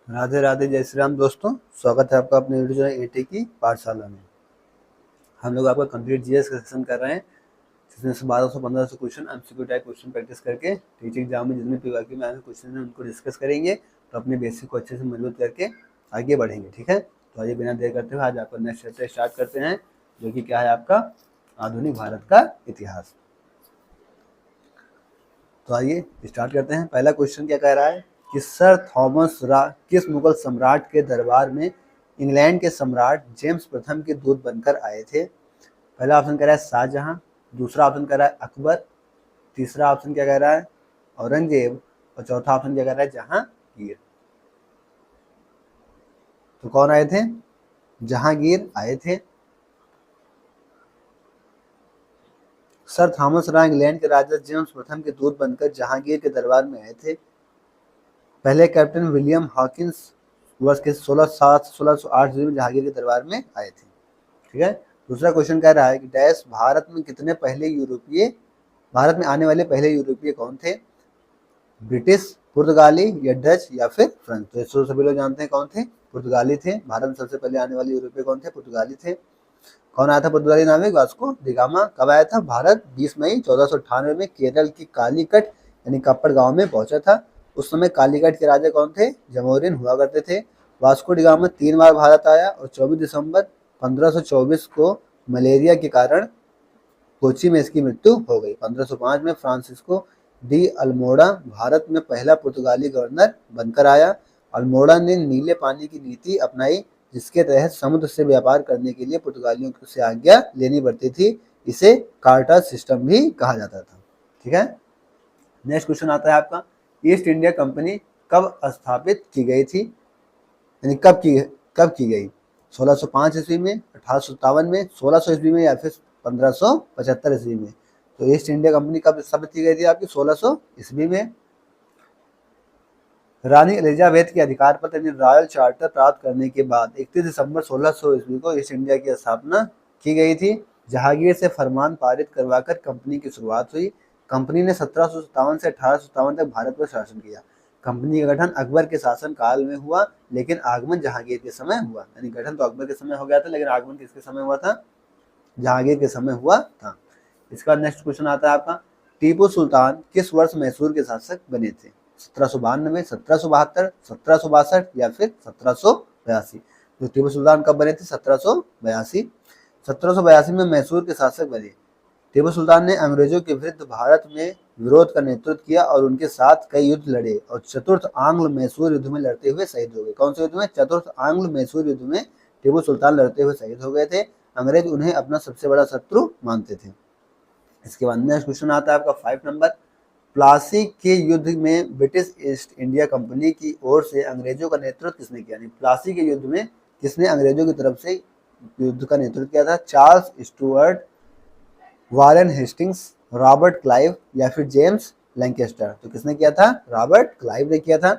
राधे राधे, जय श्री राम दोस्तों। स्वागत है आपका अपने यूट्यूब चैनल एटी की पाठशाला में। हम लोग आपका कंप्लीट जीएस का सेशन कर रहे हैं, जिसमें से 1200-1500 question MCQ type question practice करके टीचिंग एग्जाम में जितने पीवाईक्यू में आए क्वेश्चन हैं उनको डिस्कस करेंगे, तो अपने बेसिक को अच्छे से मजबूत करके आगे बढ़ेंगे। ठीक है, तो आइए बिना देर करते हुए आज आपका नेक्स्ट चैप्टर स्टार्ट करते हैं, जो कि क्या है आपका आधुनिक भारत का इतिहास। तो आइए स्टार्ट करते हैं। पहला क्वेश्चन क्या कह रहा है कि सर थॉमस किस मुगल सम्राट के दरबार में इंग्लैंड के सम्राट जेम्स प्रथम के दूत बनकर आए थे। पहला ऑप्शन कह रहा है शाहजहां, दूसरा ऑप्शन कह रहा है अकबर, तीसरा ऑप्शन क्या कह रहा है औरंगजेब, और चौथा ऑप्शन क्या कह रहा है जहांगीर। तो कौन आए थे? जहांगीर आए थे। सर थॉमस इंग्लैंड के राजा जेम्स प्रथम के दूत बनकर जहांगीर के दरबार में आए थे। पहले कैप्टन विलियम हॉकिंस वर्ष के 1608 में जहांगीर के दरबार में आए थे। ठीक है, दूसरा क्वेश्चन कह रहा है कि डैश भारत में आने वाले पहले यूरोपीय कौन थे? ब्रिटिश, पुर्तगाली या डच या फिर फ्रेंच। तो इसको सभी लोग जानते हैं कौन थे, पुर्तगाली थे। भारत में सबसे पहले आने वाले यूरोपीय कौन थे? पुर्तगाली थे। कौन आया था पुर्तगाली नाविक? Vasco D gamma. कब आया था भारत? 20 मई 1498 में केरल की कालीकट यानी कप्पड़ गांव में पहुंचा था। उस समय कालीकट के राजा कौन थे? जमोरिन हुआ करते थे। वास्को डी गामा 3 बार भारत आया और 24 दिसंबर 1524 को मलेरिया के कारण कोची में इसकी मृत्यु हो गई। 1505 में फ्रांसिस्को डी अल्मोड़ा भारत में पहला पुर्तगाली गवर्नर बनकर आया। अल्मोड़ा ने नीले पानी की नीति अपनाई, जिसके तहत समुद्र से व्यापार करने के लिए पुर्तगालियों से आज्ञा लेनी पड़ती थी। इसे कार्टर सिस्टम भी कहा जाता था। ठीक है, नेक्स्ट क्वेश्चन आता है आपका, ईस्ट इंडिया कंपनी कब स्थापित की गई थी? यानी कब की गई? 1605 ईस्वी में, 1857 में, 1600 ईस्वी में या फिर 1575 ईस्वी में? तो ईस्ट इंडिया कंपनी कब स्थापित की गई थी आपकी? 1600 ईस्वी में। रानी एलिजाबेथ के अधिकार पत्र यानी रॉयल चार्टर प्राप्त करने के बाद 31 दिसंबर 1600 ईस्वी को ईस्ट इंडिया की स्थापना की गई थी। जहांगीर से फरमान पारित करवाकर कंपनी की शुरुआत हुई। कंपनी ने 1757 से 1857 तक भारत पर शासन किया। कंपनी का गठन अकबर के शासन काल में हुआ, लेकिन आगमन जहांगीर के समय हुआ। यानी गठन तो अकबर के समय हो गया था, लेकिन आगमन किसके समय हुआ था? जहांगीर के समय हुआ था। इसका नेक्स्ट क्वेश्चन आता है आपका, टीपू सुल्तान किस वर्ष मैसूर के शासक बने थे? 1792, 1772, 1762 या फिर 1782? तो टीपू सुल्तान कब बने थे? 1782। 1782 में मैसूर के शासक बने। टीपू सुल्तान ने अंग्रेजों के विरुद्ध भारत में विरोध का नेतृत्व किया और उनके साथ कई युद्ध लड़े और चतुर्थ आंग्ल मैसूर युद्ध में लड़ते हुए शहीद हो गए। कौन से युद्ध में? चतुर्थ आंग्ल मैसूर युद्ध में टीपू सुल्तान लड़ते हुए शहीद हो गए थे। अंग्रेज उन्हें अपना सबसे बड़ा शत्रु मानते थे। इसके बाद नेक्स्ट क्वेश्चन आता है आपका 5 नंबर, प्लासी के युद्ध में ब्रिटिश ईस्ट इंडिया कंपनी की ओर से अंग्रेजों का नेतृत्व किसने किया? प्लासी के युद्ध में किसने अंग्रेजों की तरफ से युद्ध का नेतृत्व किया था? Charles Stuart, Warren Hastings, Robert Clive या फिर जेम्स लैंकेस्टर? तो किसने किया था? रॉबर्ट क्लाइव ने किया था।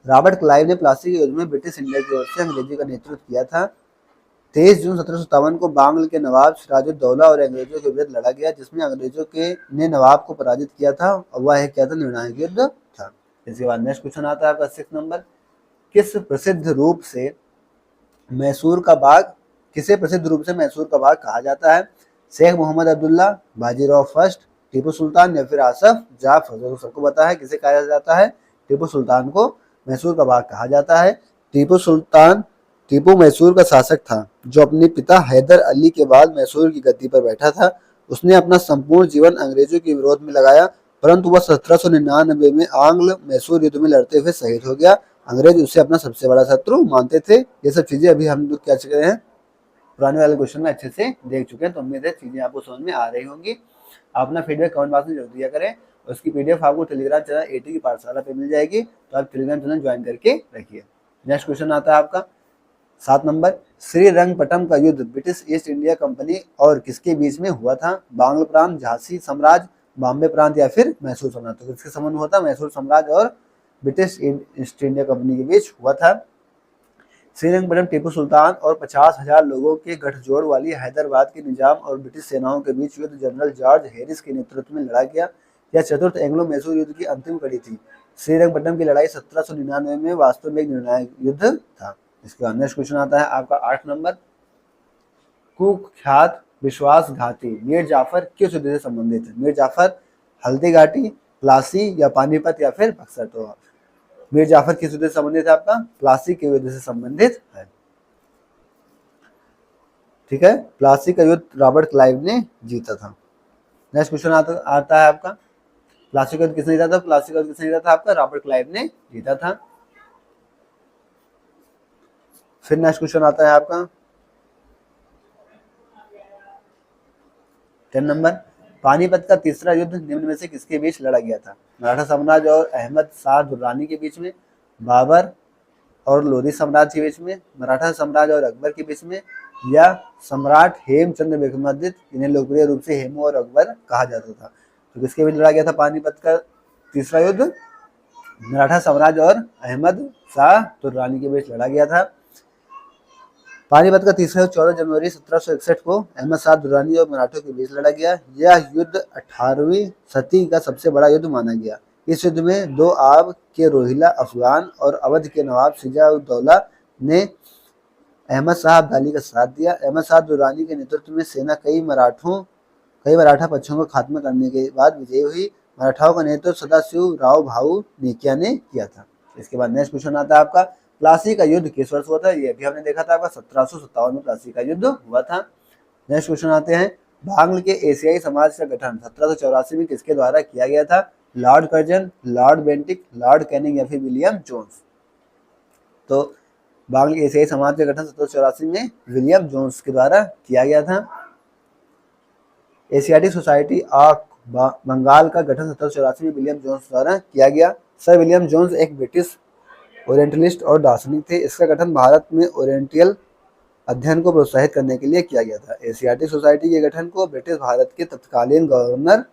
रॉबर्ट क्लाइव ने प्लासी के युद्ध में ब्रिटिश इंडिया की ओर से अंग्रेजी का नेतृत्व किया था। 23 जून 1757 को बांग्ल के नवाब सिराजुद्दौला और अंग्रेजों के विरुद्ध लड़ा गया, जिसमें अंग्रेजों के ने नवाब को पराजित किया था और वह क्या था? निर्णायक युद्ध था। इसके बाद नेक्स्ट क्वेश्चन आता है आपका 6 नंबर, किसे प्रसिद्ध रूप से मैसूर का बाग कहा जाता है? शेख मोहम्मद अब्दुल्ला, बाजीराव फर्स्ट, टीपू सुल्तान या फिर आसफ जाफर? तो सबको पता है किसे कहा जाता है? टीपू सुल्तान को मैसूर का बाग कहा जाता है। टीपू मैसूर का शासक था जो अपने पिता हैदर अली के बाद मैसूर की गद्दी पर बैठा था। उसने अपना संपूर्ण जीवन अंग्रेजों के विरोध में लगाया, परंतु वह 1799 में आंग्ल मैसूर युद्ध में लड़ते हुए शहीद हो गया। अंग्रेज उसे अपना सबसे बड़ा शत्रु मानते थे। ये सब चीजें अभी हम लोग क्या चुके हैं, पुराने वाले क्वेश्चन में अच्छे से देख चुके हैं। तो उम्मीद है चीजें आपको समझ में आ रही होंगी। आप अपना फीडबैक कमेंट बॉक्स में जरूर दिया करें। उसकी पीडीएफ आपको टेलीग्राम चैनल एटी की पाठशाला पे मिल जाएगी, तो आप टेलीग्राम चैनल ज्वाइन करके रखिए। नेक्स्ट क्वेश्चन आता है आपका 7 नंबर, श्रीरंगपट्टम का युद्ध ब्रिटिश ईस्ट इंडिया कंपनी और किसके बीच में हुआ था? बांग्ल प्रांत, झांसी साम्राज्य, बॉम्बे प्रांत या फिर मैसूर साम्राज्य? तो किसके संबंध हुआ था? मैसूर साम्राज्य और ब्रिटिश ईस्ट इंडिया कंपनी के बीच हुआ था। श्रीरंगपट्टम टीपू सुल्तान और 50,000 लोगों के गठजोड़ वाली हैदराबाद के निजाम और ब्रिटिश सेनाओं के बीच युद्ध जनरल जॉर्ज हैरिस के नेतृत्व में लड़ा गया। यह चतुर्थ एंग्लो मैसूर युद्ध की अंतिम कड़ी थी। श्रीरंगपट्टम की लड़ाई 1799 में वास्तव में एक निर्णायक युद्ध था। इसके बाद नेक्स्ट क्वेश्चन आता है आपका 8 नंबर, कुख्यात विश्वासघाती मीर जाफर किस युद्ध से संबंधित है? मीर जाफर हल्दी घाटी, प्लासी या पानीपत या फिर बक्सर। तो मीर जाफर किस युद्ध से संबंधित है? आपका प्लासी के युद्ध से संबंधित है। ठीक है, प्लासी का युद्ध रॉबर्ट क्लाइव ने जीता था। नेक्स्ट क्वेश्चन आता है आपका, प्लासी का युद्ध किसने जीता था? प्लासी का युद्ध किसने जीता था? आपका रॉबर्ट क्लाइव ने जीता था। फिर नेक्स्ट क्वेश्चन आता है आपका 10 नंबर, पानीपत का तीसरा युद्ध निम्न में से किसके बीच लड़ा गया था? मराठा साम्राज्य और अहमद शाह दुर्रानी के बीच में, बाबर और लोधी साम्राज्य के बीच में, मराठा साम्राज्य और अकबर के बीच में, या सम्राट हेमचंद्र विक्रमादित्य, जिन्हें लोकप्रिय रूप से हेमू और अकबर कहा जाता था। तो किसके बीच लड़ा गया था पानीपत का तीसरा युद्ध? मराठा साम्राज्य और अहमद शाह दुर्रानी के बीच लड़ा गया था। पानीपत का तीसरा युद्ध 14 जनवरी 1761 को अहमद शाह दुर्रानी और मराठों के बीच लड़ा गया। यह युद्ध 18वीं सदी का सबसे बड़ा युद्ध माना गया। इस युद्ध में दो आब के रोहिला अफगान और अवध के नवाब सिराजुद्दौला ने अहमद शाह अब्दाली का साथ दिया। अहमद शाह दुर्रानी के नेतृत्व में सेना कई मराठा पक्षों का खात्मा करने के बाद विजयी हुई। मराठाओं का नेतृत्व सदाशिव राव भाऊ नेकिया ने किया था। इसके बाद नेक्स्ट क्वेश्चन आता है आपका, प्लासी का युद्ध किस वर्ष हुआ था? ये भी हमने देखा था आपका 1757 में प्लासी का युद्ध हुआ था। नेक्स्ट क्वेश्चन आते हैं, बांग्ल के एशियाई समाज का गठन 1784 में किसके द्वारा किया गया था? Lord Curzon, Lord Bentinck, Lord Canning या फिर विलियम जोन्स। तो बांग्ल के एशियाई समाज का गठन 1784 में विलियम जोन्स के द्वारा किया गया था। एशियाटिक सोसाइटी ऑफ बंगाल का गठन 1784 में विलियम जोन्स द्वारा किया गया। सर विलियम जोन्स एक ब्रिटिश ओरिएंटलिस्ट और दार्शनिक थे। इसका गठन भारत में ओरिएंटल अध्ययन को प्रोत्साहित करने के लिए किया गया था। एशियाटिक सोसाइटी के गठन को ब्रिटिश भारत के तत्कालीन गवर्नर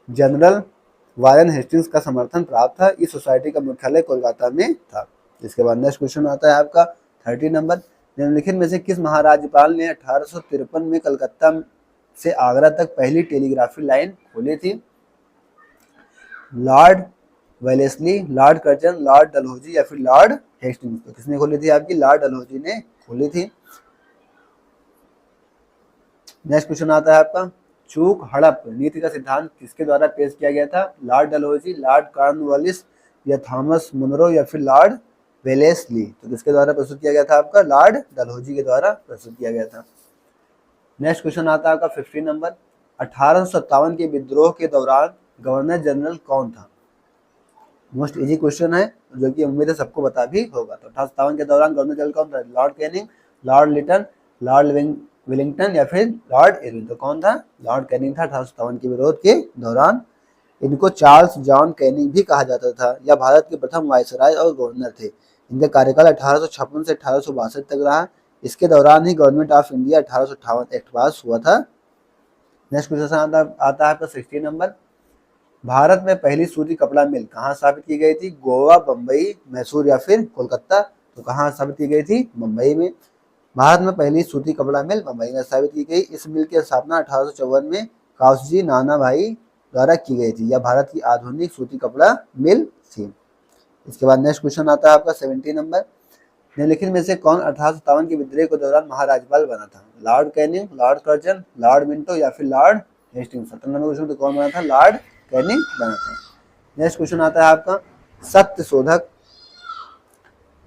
जनरल वारेन हेस्टिंग्स का समर्थन प्राप्त था। इस सोसाइटी का मुख्यालय कोलकाता में था। इसके बाद नेक्स्ट क्वेश्चन आता है आपका 30 नंबर, निम्नलिखित में से किस महाराज्यपाल ने 1853 में कलकत्ता से आगरा तक पहली टेलीग्राफी लाइन खोली थी? Lord Wellesley, Lord Curzon, Lord Dalhousie या फिर लॉर्ड हेस्टिंग्स। तो किसने खोली थी? आपकी लॉर्ड डलहौजी ने खोली थी। नेक्स्ट क्वेश्चन आता है आपका, चूक हड़प नीति का सिद्धांत किसके द्वारा पेश किया गया था? लॉर्ड डलहौजी, लॉर्ड कॉर्नवालिस या थॉमस मुनरो या फिर लॉर्ड वेलेस्ली। तो किसके द्वारा प्रस्तुत किया गया था? आपका लॉर्ड डलहौजी के द्वारा प्रस्तुत किया गया था। नेक्स्ट क्वेश्चन आता है आपका 15 नंबर, 1857 के विद्रोह के दौरान गवर्नर जनरल कौन था? मोस्ट इजी क्वेश्चन है, जो कि उम्मीद है सबको पता भी होगा। तो 1857 के दौरान गवर्नर जनरल कौन था? Lord Canning, Lord Lytton, Lord Willingdon या फिर लॉर्ड इरविन। तो कौन था? लॉर्ड कैनिंग था 1857 के विरोध के दौरान। इनको चार्ल्स जॉन कैनिंग भी कहा जाता था। यह भारत के प्रथम वायसराय और गवर्नर थे। इनका कार्यकाल 1856 से 1862 तक रहा। इसके दौरान ही government of India 1858 act pass हुआ था। नेक्स्ट क्वेश्चन आता है आपका 16 नंबर, भारत में पहली सूती कपड़ा मिल कहाँ स्थापित की गई थी? गोवा, बम्बई, मैसूर या फिर कोलकाता। तो कहाँ स्थापित की गई थी? मुंबई में। भारत में पहली सूती कपड़ा मिल मुंबई में स्थापित की गई। इस मिल की स्थापना 1854 में काउसजी नाना भाई द्वारा की गई थी। यह भारत की आधुनिक सूती कपड़ा मिल थी। इसके बाद नेक्स्ट क्वेश्चन आता है आपका 17 नंबर, निम्नलिखित में से कौन 1857 के विद्रोह के दौरान महाराज्यपाल बना था? Lord Canning, Lord Curzon, Lord Minto या फिर लॉर्ड हेस्टिंग्स। 17 नंबर क्वेश्चन तो कौन बना था? लॉर्ड कैनिंग बना था। नेक्स्ट क्वेश्चन आता है आपका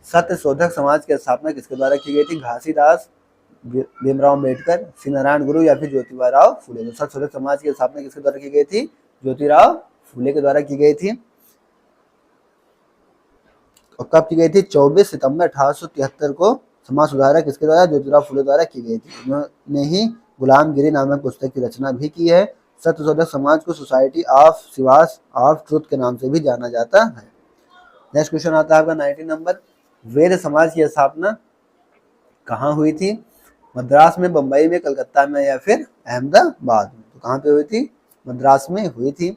सत्यशोधक समाज की स्थापना किसके द्वारा की गई थी? घासीदास, भीमराव अम्बेडकर, श्री नारायण गुरु या फिर ज्योतिबा राव फुले। तो सत्यशोधक समाज की स्थापना किसके द्वारा की गई थी? ज्योतिराव फुले के द्वारा की गई थी। और कब की गई थी? 24 सितंबर 1873 को समाज सुधारक किसके द्वारा? ज्योतिराव फुले द्वारा की गई थी। उन्होंने ही गुलामगिरी नामक पुस्तक की रचना भी की है। सत्यशोधक समाज को सोसाइटी ऑफ सिवास ऑफ ट्रुथ के नाम से भी जाना जाता है। नेक्स्ट क्वेश्चन आता है आपका 19 नंबर, वेद समाज की स्थापना कहाँ हुई थी? मद्रास में, बम्बई में, कलकत्ता में या फिर अहमदाबाद में। तो कहाँ पे हुई थी? मद्रास में हुई थी।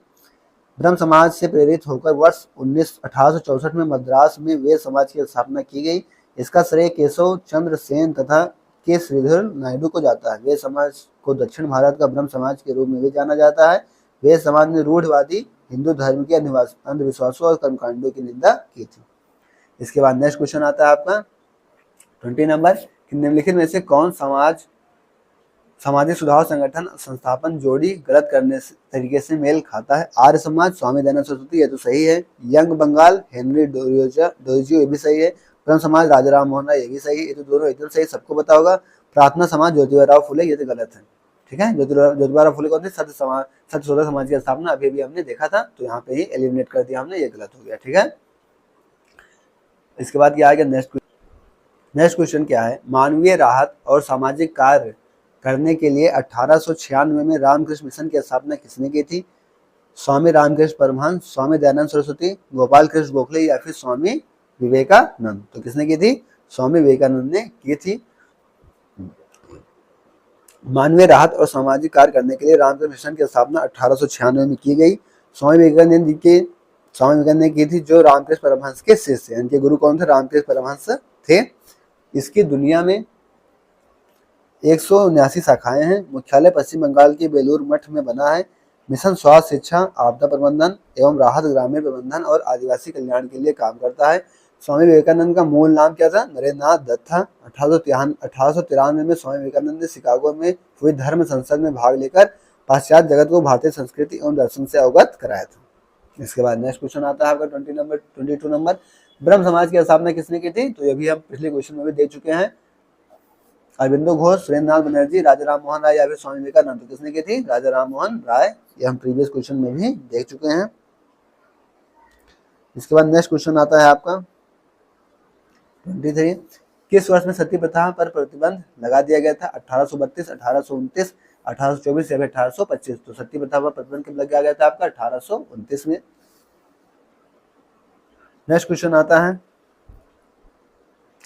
ब्रह्म समाज से प्रेरित होकर वर्ष 1864 में मद्रास में वेद समाज की स्थापना की गई। इसका श्रेय केशव चंद्र सेन तथा के श्रीधर नायडू को जाता है। वेद समाज को दक्षिण भारत का ब्रह्म समाज के रूप में भी जाना जाता है। वेद समाज ने रूढ़वादी हिंदू धर्म के अंधविश्वासों और कर्मकांडों की निंदा की थी। इसके बाद नेक्स्ट क्वेश्चन आता है आपका 20 नंबर कि निम्नलिखित में से कौन सामाजिक सुधार संगठन संस्थापन जोड़ी गलत करने तरीके से मेल खाता है। आर्य समाज स्वामी दयानंद सरस्वती, ये तो सही है। यंग बंगाल हेनरी डोरिजियो, ये भी सही है। ब्रह्म समाज राजाराम मोहन राय, ये भी सही है। ये तो दोनों एकदम सही, सबको पता होगा। प्रार्थना समाज ज्योतिबा फुले, ये तो गलत है। ठीक है, ज्योतिबा फुले कौन थे? सत्य शोधक समाज की स्थापना अभी अभी हमने देखा था, तो यहाँ पे ही एलिमिनेट कर दिया हमने, ये गलत हो गया। ठीक है, इसके बाद क्या आ गया नेक्स्ट क्वेश्चन क्या है, मानवीय राहत और सामाजिक कार्य करने के लिए 1896 में रामकृष्ण मिशन की स्थापना किसने की थी। स्वामी रामकृष्ण परमहंस, स्वामी दयानंद सरस्वती, गोपाल कृष्ण गोखले या फिर स्वामी विवेकानंद। तो किसने की थी? स्वामी विवेकानंद ने की थी। मानवीय राहत और सामाजिक कार्य करने के लिए रामकृष्ण मिशन की स्थापना 1896 में की गई। स्वामी विवेकानंद ने की थी, जो रामकृष्ण परमहंस के शिष्य, इनके गुरु कौन थे? रामकृष्ण परमहंस थे। इसकी दुनिया में 179 शाखाएं हैं। मुख्यालय पश्चिम बंगाल के बेलूर मठ में बना है। मिशन स्वास्थ्य, शिक्षा, आपदा प्रबंधन एवं राहत, ग्रामीण प्रबंधन और आदिवासी कल्याण के लिए काम करता है। स्वामी विवेकानंद का मूल नाम क्या था? नरेंद्रनाथ दत्त था। 1893 में स्वामी विवेकानंद ने शिकागो में हुई धर्म संसद में भाग लेकर पाश्चात्य जगत को भारतीय संस्कृति एवं दर्शन से अवगत कराया था। इसके बाद नेक्स्ट क्वेश्चन आता है आपका 22 नंबर, ब्रह्म समाज की स्थापना किसने की थी? तो ये भी हम पिछले क्वेश्चन में भी देख चुके हैं। अरविंदो घोष, सुरेंद्रनाथ बनर्जी, राजाराम मोहन राय या फिर स्वामी विवेकानंद। तो किसने की थी? राजाराम मोहन राय। ये हम प्रीवियस क्वेश्चन में भी देख चुके हैं। इसके बाद नेक्स्ट क्वेश्चन आता है आपका 23, किस वर्ष में सती प्रथा पर प्रतिबंध लगा दिया गया था? 1832, 1829, 1824 या फिर 1825। तो सती प्रथा पर प्रतिबंध कब लगा गया था आपका? 1829 में। नेक्स्ट क्वेश्चन आता है,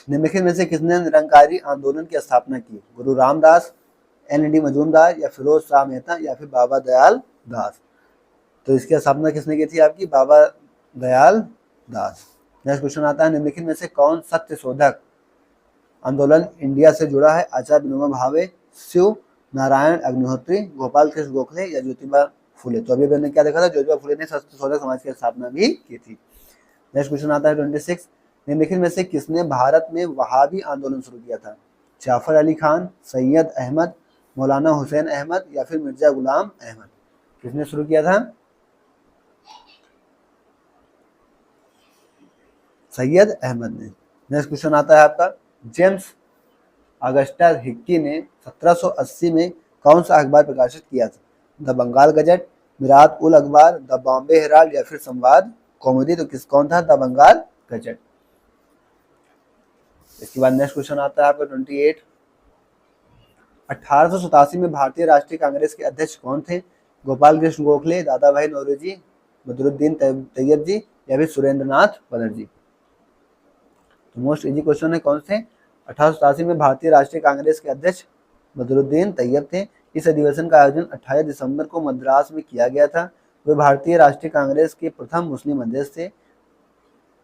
निम्नलिखित में से किसने निरंकारी आंदोलन की स्थापना की? गुरु रामदास, एन.डी. मजूमदार या फिरोज शाह मेहता या फिर बाबा दयाल दास। तो इसकी स्थापना किसने की थी आपकी? बाबा दयाल दास। नेक्स्ट क्वेश्चन आता है, निम्नलिखित में से कौन सत्य शोधक आंदोलन इंडिया से जुड़ा है? आचार्य विनोबा भावे, शिव नारायण अग्निहोत्री, गोपाल कृष्ण गोखले या ज्योतिबा फुले। तो अभी मैंने क्या देखा था? ज्योतिबा फुले ने सत्य शोधक समाज की स्थापना भी की थी। नेक्स्ट क्वेश्चन आता है 26, निम्नलिखित में से किसने भारत में वहाबी आंदोलन शुरू किया था? जाफर अली खान, सैयद अहमद, मौलाना हुसैन अहमद या फिर मिर्जा गुलाम अहमद। किसने शुरू किया था? सैयद अहमद ने। नेक्स्ट क्वेश्चन आता है आपका, जेम्स अगस्टा हिक्की ने 1780 में कौन सा अखबार प्रकाशित किया था? द बंगाल गजट, मिरात उल अखबार, द बॉम्बे हेराल्ड या फिर संवाद कौमुदी। तो कौन था? The Bengal gazette. इसके बाद नेक्स्ट क्वेश्चन आता है आपका 28, 1887 में भारतीय राष्ट्रीय कांग्रेस के अध्यक्ष कौन थे? गोपाल कृष्ण गोखले, दादा भाई नौरोजी, बदरुद्दीन तैयब जी या फिर सुरेंद्रनाथ बनर्जी। तो मोस्ट इजी क्वेश्चन है, कौन से? 1887 में भारतीय राष्ट्रीय कांग्रेस के अध्यक्ष बदरुद्दीन तैयब थे। इस अधिवेशन का आयोजन 28 दिसंबर को मद्रास में किया गया था। वे भारतीय राष्ट्रीय कांग्रेस के प्रथम मुस्लिम अध्यक्ष थे।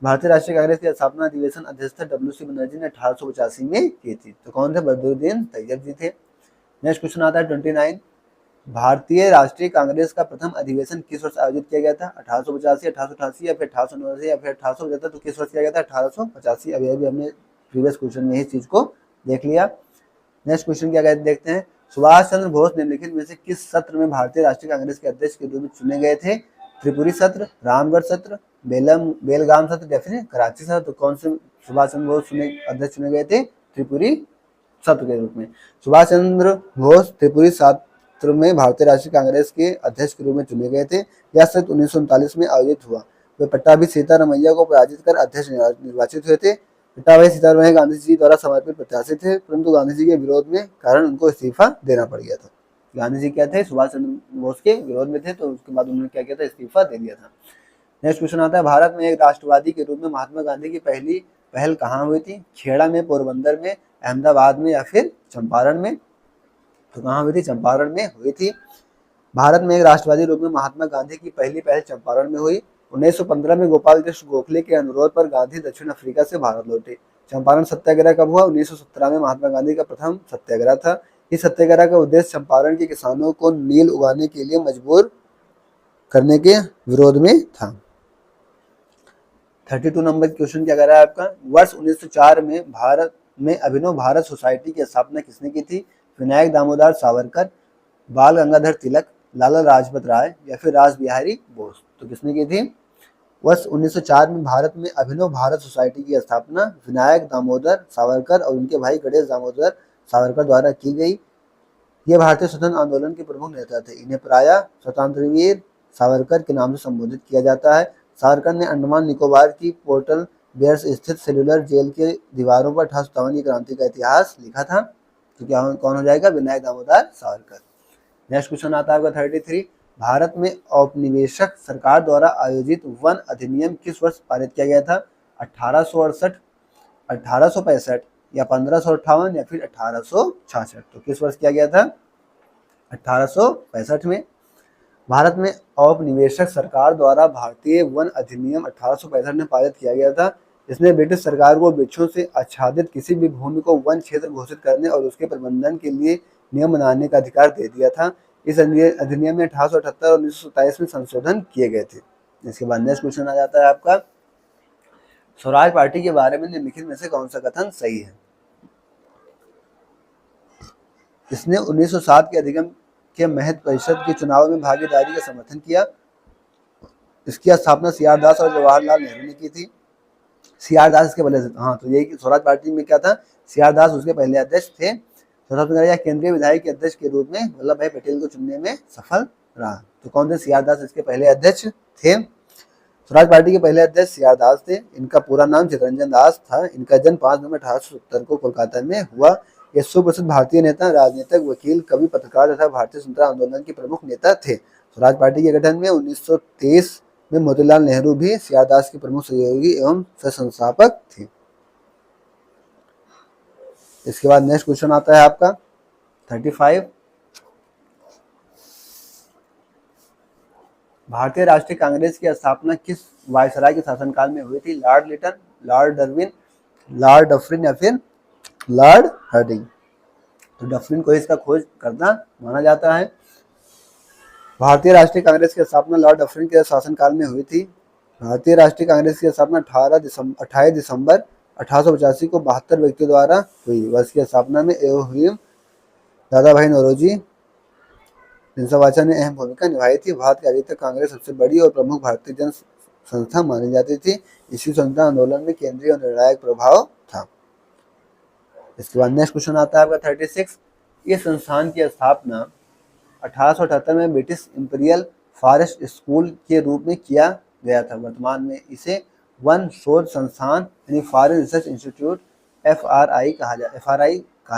भारतीय राष्ट्रीय कांग्रेस के स्थापना अधिवेशन अध्यक्ष डब्ल्यू.सी. बनर्जी ने 1885 में की थी। तो कौन थे? बदरुद्दीन तैयब जी थे। नेक्स्ट क्वेश्चन आता है 29, भारतीय राष्ट्रीय कांग्रेस का प्रथम अधिवेशन किस वर्ष आयोजित किया गया था? 1885, 1888 या फिर 1889 या फिर 1875। तो किस वर्ष किया गया था? 1885। अभी हमने प्रीवियस क्वेश्चन में इस चीज को देख लिया। नेक्स्ट क्वेश्चन क्या कहते देखते हैं, सुभाष चंद्र बोस निम्नलिखित में से किस सत्र में भारतीय राष्ट्रीय कांग्रेस के अध्यक्ष के रूप में चुने गए थे? त्रिपुरी सत्र, रामगढ़ सत्र, बेलगाम सत्र या फिर कराची सत्र। तो कौन से सुभाष चंद्र बोस अध्यक्ष चुने गए थे? त्रिपुरी सत्र के रूप में। सुभाष चंद्र बोस त्रिपुरी सत्र में भारतीय राष्ट्रीय कांग्रेस के अध्यक्ष के रूप में चुने गए थे। यह सत्र 1939 में आयोजित हुआ। वे पट्टाभी सीतारमैया को पराजित कर अध्यक्ष निर्वाचित हुए थे। पट्टाभी सीतारमैया गांधी जी द्वारा समर्पित प्रत्याशी थे, परंतु गांधी जी के विरोध में कारण उनको इस्तीफा देना पड़ गया था। गांधी जी क्या थे? सुभाष चंद्र बोस के विरोध में थे, तो उसके बाद उन्होंने क्या किया था? इस्तीफा दे दिया था। नेक्स्ट क्वेश्चन आता है, भारत में एक राष्ट्रवादी के रूप में महात्मा गांधी की पहली पहल कहाँ हुई थी? खेड़ा में, पोरबंदर में, अहमदाबाद में या फिर चंपारण में। तो कहाँ हुई थी? चंपारण में हुई थी। भारत में एक राष्ट्रवादी रूप में महात्मा गांधी की पहली पहल चंपारण में हुई। 1915 में गोपाल कृष्ण गोखले के अनुरोध पर गांधी दक्षिण अफ्रीका से भारत लौटे। चंपारण सत्याग्रह कब हुआ? 1917 में महात्मा गांधी का प्रथम सत्याग्रह था। इस सत्याग्रह का उद्देश्य चंपारण के किसानों को नील उगाने के लिए मजबूर करने के विरोध में था। 32 नंबर क्वेश्चन क्या कर रहा है आपका, वर्ष 1904 में भारत में अभिनव भारत सोसाइटी की स्थापना किसने की थी? विनायक दामोदर सावरकर, बाल गंगाधर तिलक, लाला लाजपत राय या फिर रास बिहारी बोस। तो किसने की थी? वर्ष 1904 में भारत में अभिनव भारत सोसाइटी की स्थापना विनायक दामोदर सावरकर और उनके भाई गणेश दामोदर सावरकर द्वारा की गई। ये भारतीय स्वतंत्र आंदोलन के प्रमुख नेता थे। इन्हें प्रायः स्वतंत्रवीर सावरकर के नाम से संबोधित किया जाता है। सावरकर ने अंडमान निकोबार की पोर्टल ब्लेयर स्थित सेलुलर जेल के दीवारों पर 1857 की क्रांति का इतिहास लिखा था। तो क्या कौन हो जाएगा? विनायक दामोदर सावरकर। नेक्स्ट क्वेश्चन आता है आपका 33, भारत में औपनिवेशक सरकार द्वारा आयोजित वन अधिनियम किस वर्ष पारित किया गया था? 1868, 1865 या 1558 या फिर 1866। तो किस वर्ष किया गया था? 1865 में। भारत में औपनिवेशक सरकार द्वारा भारतीय वन अधिनियम 1865 में पारित किया गया था। इसने ब्रिटिश सरकार को वृक्षों से आच्छादित किसी भी भूमि को वन क्षेत्र घोषित करने और उसके प्रबंधन के लिए नियम बनाने का अधिकार दे दिया था। इस अधिनियम में 1878 और 1927 में संशोधन किए गए थे। इसके बाद नेक्स्ट क्वेश्चन आ जाता है आपका, स्वराज पार्टी के बारे में निम्नलिखित में से कौन सा कथन सही है? इसने 1907 के अधिनियम के महत्व परिषद के चुनाव में भागीदारी का समर्थन किया। इसकी स्थापना सीआर दास और जवाहरलाल नेहरू ने की थी। सीआर दास इसके पहले, हाँ तो यही स्वराज पार्टी में क्या था, सीआर दास उसके पहले अध्यक्ष थे। स्वतंत्र केंद्रीय विधायक के अध्यक्ष के रूप में वल्लभ भाई पटेल को चुनने में सफल रहा। तो कौन थे? सीआर दास इसके पहले अध्यक्ष थे। स्वराज पार्टी के पहले अध्यक्ष सीआर दास थे। इनका पूरा नाम चितरंजन दास था। इनका जन्म 5 नवंबर 1870 को कोलकाता में हुआ। ये सुप्रसिद्ध भारतीय नेता, राजनीतिक, वकील, कवि, पत्रकार तथा भारतीय स्वतंत्रता आंदोलन के प्रमुख नेता थे। स्वराज पार्टी के गठन में 1923 में मोतीलाल नेहरू भी सीआर दास के प्रमुख सहयोगी एवं सह-संस्थापक थे। इसके बाद नेक्स्ट क्वेश्चन आता है आपका 35, भारतीय राष्ट्रीय कांग्रेस की स्थापना किस वायसराय के शासनकाल में हुई थी? लॉर्ड लिटन, लॉर्ड डर्विन, लॉर्ड डफरिन या फिर लॉर्ड हार्डिंग। तो डफरिन को इसका खोज करना माना जाता है। भारतीय राष्ट्रीय कांग्रेस की स्थापना लॉर्ड डफरिन के शासनकाल में हुई थी। भारतीय राष्ट्रीय कांग्रेस की स्थापना 28 दिसंबर 1885 को 72 व्यक्तियों द्वारा हुई। वर्ष की स्थापना में एओहुम दादा भाई नौरोजी जनसवाचा ने अहम भूमिका निभाई थी। भारत की अभी तक कांग्रेस सबसे बड़ी और प्रमुख भारतीय जन संस्था मानी जाती थी। इसी स्वतंत्रता आंदोलन में केंद्रीय और निर्णायक प्रभाव था। इसके बाद नेक्स्ट क्वेश्चन आता है आपका 36, इस संस्थान की स्थापना 1878 में ब्रिटिश इंपीरियल फॉरेस्ट स्कूल के रूप में किया गया था। वर्तमान में इसे वन शोध संस्थान यानी फॉरेन रिसर्च इंस्टीट्यूट FRI कहा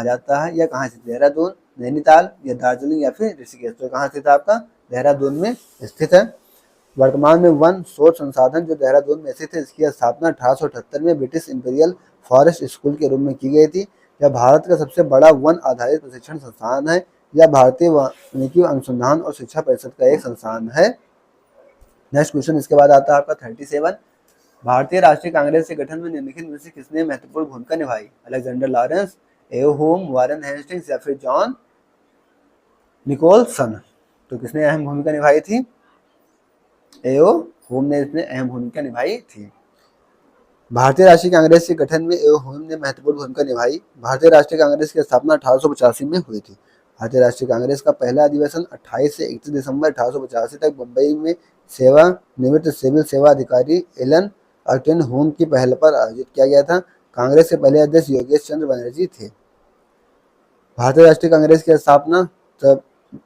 जाता है। यह कहाँ स्थित? देहरादून, नैनीताल या दार्जिलिंग या फिर ऋषिकेश। तो कहाँ स्थित है आपका? देहरादून में स्थित है। वर्तमान में वन शोध संसाधन जो देहरादून में स्थित है, इसकी स्थापना 1878 में ब्रिटिश इंपीरियल फॉरेस्ट स्कूल के रूप में की गई थी। यह भारत का सबसे बड़ा वन आधारित प्रशिक्षण संस्थान है। यह भारतीय वानिकी अनुसंधान और शिक्षा परिषद का एक संस्थान है। नेक्स्ट क्वेश्चन इसके बाद आता है आपका 37, भारतीय राष्ट्रीय कांग्रेस के गठन में निम्नलिखित में से किसने महत्वपूर्ण भूमिका निभाई? अलेक्जेंडर लॉरेंस, एओहुम, वारेन हेस्टिंग्स या फिर जॉन निकोलसन। तो किसने अहम भूमिका निभाई थी? एओहुम ने इसमें अहम भूमिका निभाई थी। भारतीय राष्ट्रीय कांग्रेस के गठन में एओहुम ने महत्वपूर्ण भूमिका निभाई। भारतीय राष्ट्रीय कांग्रेस की स्थापना 1885 में हुई थी। भारतीय राष्ट्रीय कांग्रेस का पहला अधिवेशन 28 से 31 दिसंबर 1885 तक मुंबई में सेवानिवृत्त सिविल सेवा अधिकारी एलन अल्टेनहुम की पहल पर आयोजित किया गया था। कांग्रेस के पहले अध्यक्ष योगेश चंद्र बनर्जी थे। भारतीय राष्ट्रीय कांग्रेस की स्थापना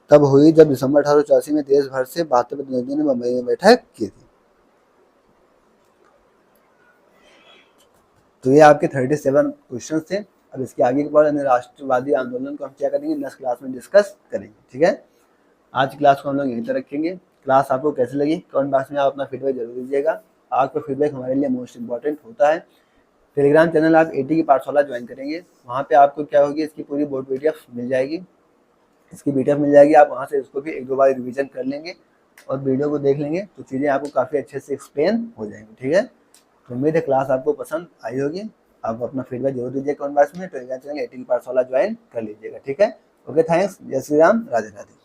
तब हुई जब दिसंबर 1885 में देश भर से 72 प्रतिनिधियों ने मुंबई में बैठक की थी। तो ये आपके 37 क्वेश्चन थे। अब इसके आगे के बाद राष्ट्रवादी आंदोलन को हम क्या करेंगे, नेक्स्ट क्लास में डिस्कस करेंगे। ठीक है, आज क्लास को हम लोग यहीं तक रखेंगे। क्लास आपको कैसी लगी कमेंट बॉक्स में आप अपना फीडबैक जरूर दीजिएगा। आपका फीडबैक हमारे लिए मोस्ट इंपॉर्टेंट होता है। टेलीग्राम चैनल आप AT की पाठशाला ज्वाइन करेंगे, वहाँ पे आपको क्या होगी, इसकी पूरी बोर्ड PDF मिल जाएगी। इसकी PDF मिल जाएगी, आप वहाँ से इसको भी 1-2 बार रिविजन कर लेंगे और वीडियो को देख लेंगे तो चीज़ें आपको काफ़ी अच्छे से एक्सप्लेन हो जाएंगी। ठीक है, तो उम्मीद है क्लास आपको पसंद आई होगी। आप अपना फीडबैक जरूर दीजिए कमेंट बॉक्स में। टेलीग्राम चैनल AT की पाठशाला ज्वाइन कर लीजिएगा। ठीक है, ओके, थैंक्स। जय श्री राम, राधे राधे।